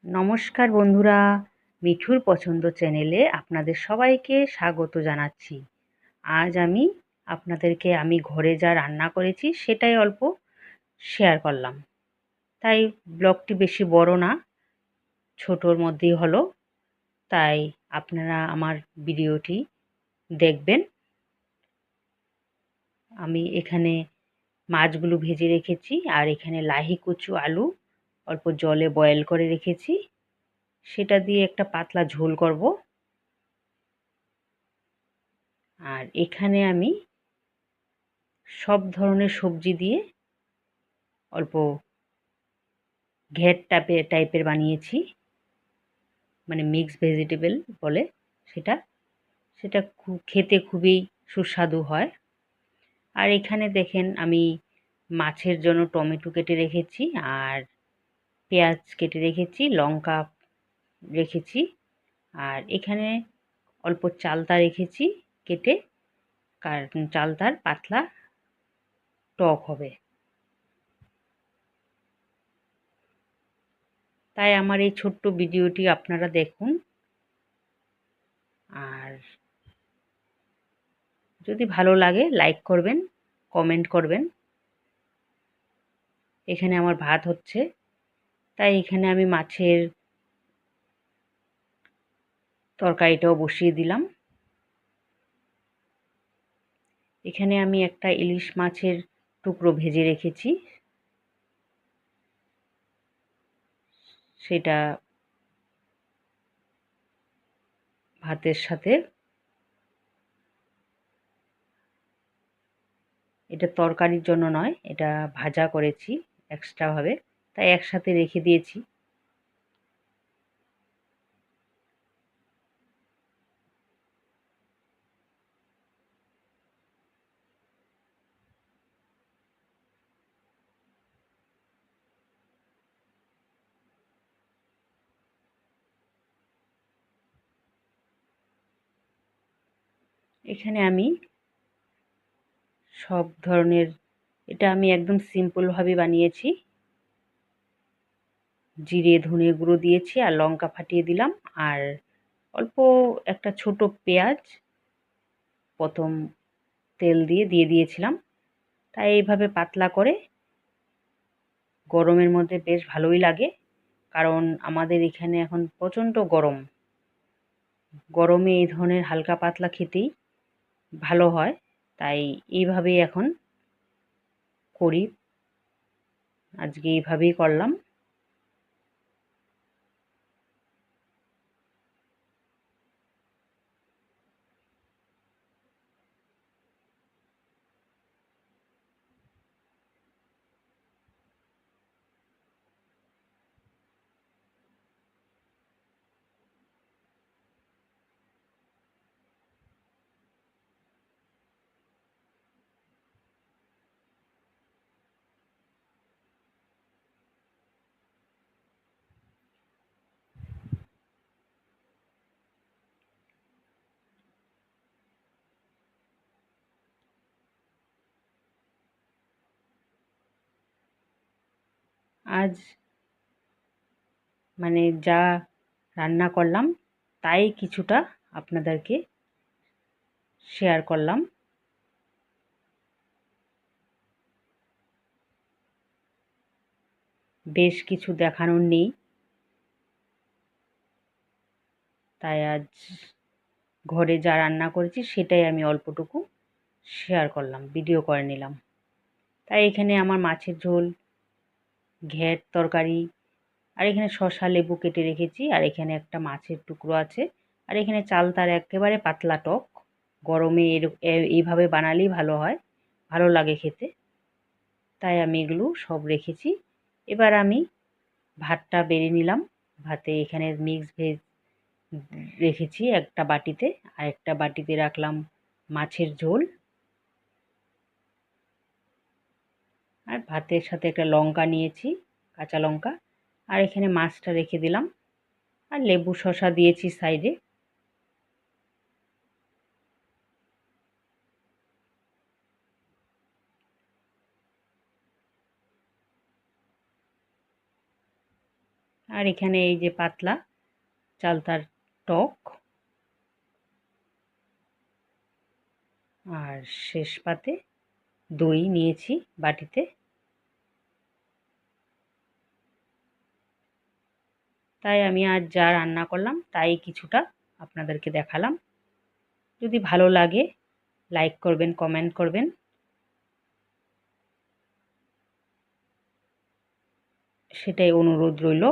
নমস্কার বন্ধুরা, মিঠুর পছন্দ চ্যানেলে আপনাদের সবাইকে স্বাগত জানাচ্ছি। আজ আমি ঘরে যা রান্না করেছি সেটাই অল্প শেয়ার করলাম। তাই ব্লগটি বেশি বড় না, ছোটোর মধ্যেই হলো। তাই আপনারা আমার ভিডিওটি দেখবেন। আমি এখানে মাছগুলো ভেজে রেখেছি আর এখানে লাহি কচু আলু অল্প জলে বয়েল করে রেখেছি, সেটা দিয়ে একটা পাতলা ঝোল করব। আর এখানে আমি সব ধরনের সবজি দিয়ে অল্প ঘ্যাট টাইপের বানিয়েছি, মানে মিক্স ভেজিটেবল বলে সেটা। সেটা খেতে খুবই সুস্বাদু হয়। আর এখানে দেখেন আমি মাছের জন্য টমেটো কেটে রেখেছি আর পেঁয়াজ কেটে রেখেছি, লঙ্কা রেখেছি। আর এখানে অল্প চালতা রেখেছি কেটে, কারণ চালতার পাতলা টক হবে। তাই আমার এই ছোট্ট ভিডিওটি আপনারা দেখুন। আর যদি ভালো লাগে লাইক করবেন, কমেন্ট করবেন। এখানে আমার ভাত হচ্ছে, তাই এখানে আমি মাছের তরকারিটাও বসিয়ে দিলাম। এখানে আমি একটা ইলিশ মাছের টুকরো ভেজে রেখেছি, সেটা ভাতের সাথে, এটা তরকারির জন্য নয়, এটা ভাজা করেছি এক্সট্রাভাবে, তাই একসাথে রেখে দিয়েছি। এখানে আমি সব ধরনের, এটা আমি একদম সিম্পলভাবে বানিয়েছি। জিরে ধনে গুঁড়ো দিয়েছি আর লঙ্কা ফাটিয়ে দিলাম, আর অল্প একটা ছোট পেঁয়াজ প্রথম তেল দিয়ে দিয়েছিলাম। তাই এইভাবে পাতলা করে গরমের মধ্যে বেশ ভালোই লাগে, কারণ আমাদের এখানে এখন প্রচণ্ড গরম। গরমে এই ধরনের হালকা পাতলা খেতেই ভালো হয়, তাই এইভাবেই এখন করি। আজকে এইভাবেই করলাম। আজ মানে যা রান্না করলাম তাই কিছুটা আপনাদেরকে শেয়ার করলাম। বেশ কিছু দেখানোর নেই, তাই আজ ঘরে যা রান্না করেছি সেটাই আমি অল্পটুকু শেয়ার করলাম, ভিডিও করে নিলাম। তাই এখানে আমার মাছের ঝোল, ঘ্যাট তরকারি, আর এখানে শসা লেবু কেটে রেখেছি, আর এখানে একটা মাছের টুকরো আছে, আর এখানে চালতার একেবারে পাতলা টক। গরমে এইভাবে বানালেই ভালো হয়, ভালো লাগে খেতে। তাই আমি এগুলো সব রেখেছি। এবার আমি ভাতটা বেড়ে নিলাম। ভাতে এখানে মিক্স ভেজ রেখেছি একটা বাটিতে, আর একটা বাটিতে রাখলাম মাছের ঝোল, আর ভাতের সাথে একটা লঙ্কা নিয়েছি, কাঁচা লঙ্কা, আর এখানে মাছটা রেখে দিলাম, আর লেবু শসা দিয়েছি সাইডে। আর আর এখানে এই যে পাতলা চালতার টক, আর শেষ পাতে দই নিয়েছি বাটিতে। তাই আমি আজ যা রান্না করলাম তাই কিছুটা আপনাদেরকে দেখালাম। যদি ভালো লাগে লাইক করবেন, কমেন্ট করবেন, সেটাই অনুরোধ রইল।